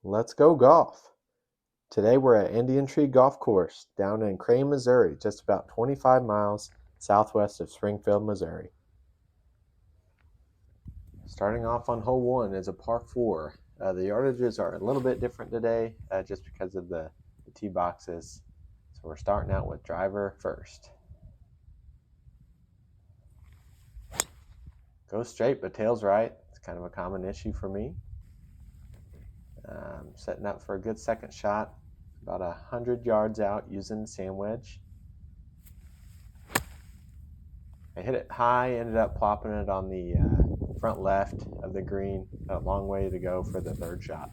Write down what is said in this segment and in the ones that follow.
Let's go golf. Today we're at Indian Tree Golf Course down in Crane, Missouri, just about 25 miles southwest of Springfield, Missouri. Starting off on hole 1 is a par 4. The yardages are a little bit different today just because of the tee boxes. So we're starting out with driver first. Go straight but tails right. It's kind of a common issue for me. Setting up for a good second shot, about 100 yards out using the sand wedge. I hit it high, ended up plopping it on the front left of the green. A long way to go for the third shot.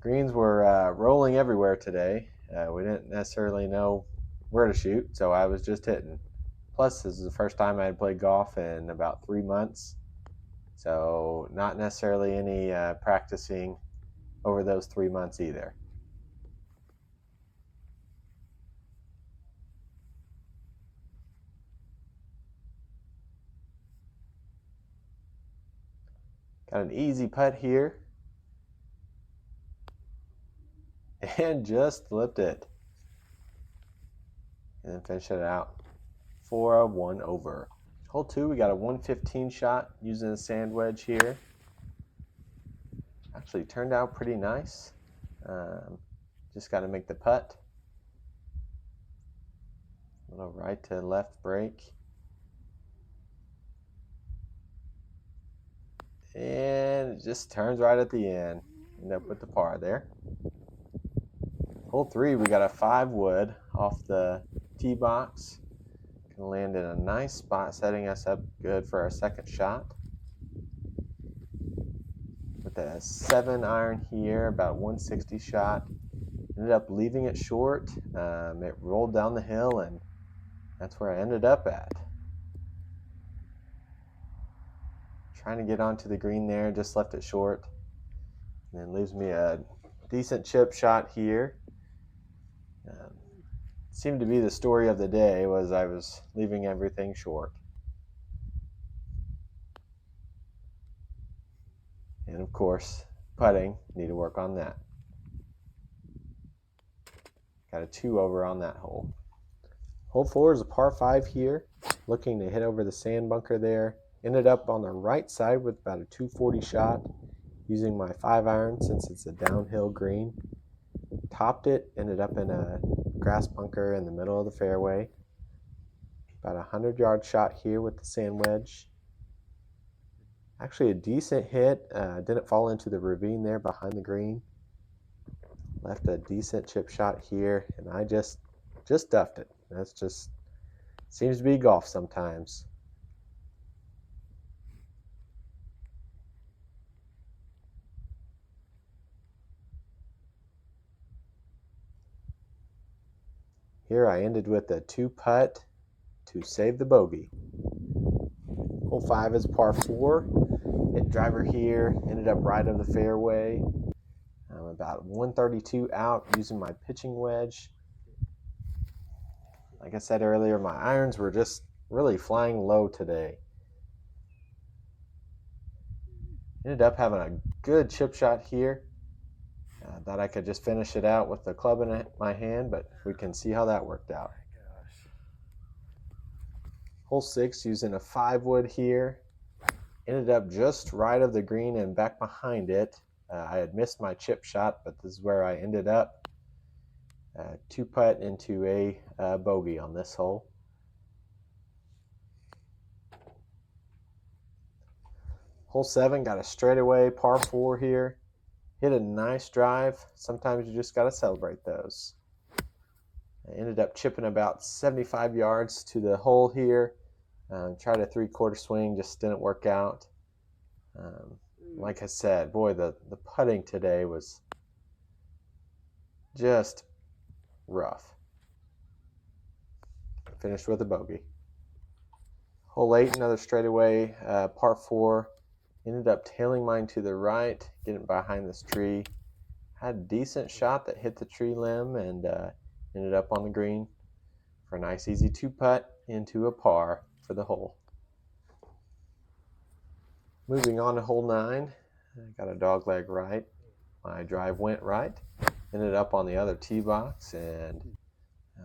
Greens were rolling everywhere today. We didn't necessarily know where to shoot, so I was just hitting. Plus, this is the first time I had played golf in about 3 months, so not necessarily any practicing over those 3 months either. Got an easy putt here. And just flipped it. And then finish it out for a 1 over. Hole 2, we got a 115 shot using a sand wedge here. Actually turned out pretty nice. Just got to make the putt. A little right to left break. And it just turns right at the end. End up with the par there. Hole 3, we got a 5 wood off the tee box. Gonna land in a nice spot, setting us up good for our second shot. With a 7 iron here, about 160 shot. Ended up leaving it short. It rolled down the hill, and that's where I ended up at. Trying to get onto the green there, just left it short. And then leaves me a decent chip shot here. Seemed to be the story of the day was I was leaving everything short. And of course, putting, need to work on that. Got a 2 over on that hole. Hole 4 is a par 5 here, looking to hit over the sand bunker there. Ended up on the right side with about a 240 shot, using my 5 iron since it's a downhill green. Topped it, ended up in a grass bunker in the middle of the fairway. About a 100-yard shot here with the sand wedge. Actually a decent hit. Didn't fall into the ravine there behind the green. Left a decent chip shot here, and I just duffed it. That's just seems to be golf sometimes. Here I ended with a 2 putt to save the bogey. Hole 5 is par 4. Hit driver here, ended up right of the fairway. I'm about 132 out using my pitching wedge. Like I said earlier, my irons were just really flying low today. Ended up having a good chip shot here. Thought I could just finish it out with the club in my hand, but we can see how that worked out. Hole 6 using a 5 wood here. Ended up just right of the green and back behind it. I had missed my chip shot, but this is where I ended up. 2 putt into a bogey on this hole. Hole 7 got a straightaway par 4 here. Hit a nice drive. Sometimes you just got to celebrate those. I ended up chipping about 75 yards to the hole here. Tried a 3/4 swing, just didn't work out. Like I said, boy, the putting today was just rough. Finished with a bogey. Hole 8, another straightaway, par 4. Ended up tailing mine to the right, getting behind this tree. Had a decent shot that hit the tree limb and ended up on the green for a nice easy 2 putt into a par for the hole. Moving on to hole 9, I got a dog leg right. My drive went right, ended up on the other tee box, and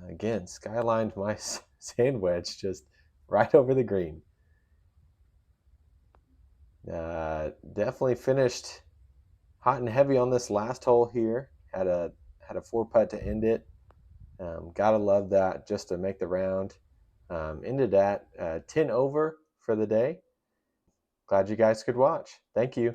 again, skylined my sand wedge just right over the green. Definitely finished hot and heavy on this last hole here. Had a 4-putt to end it. Gotta love that just to make the round. Ended at 10 over for the day. Glad you guys could watch. Thank you.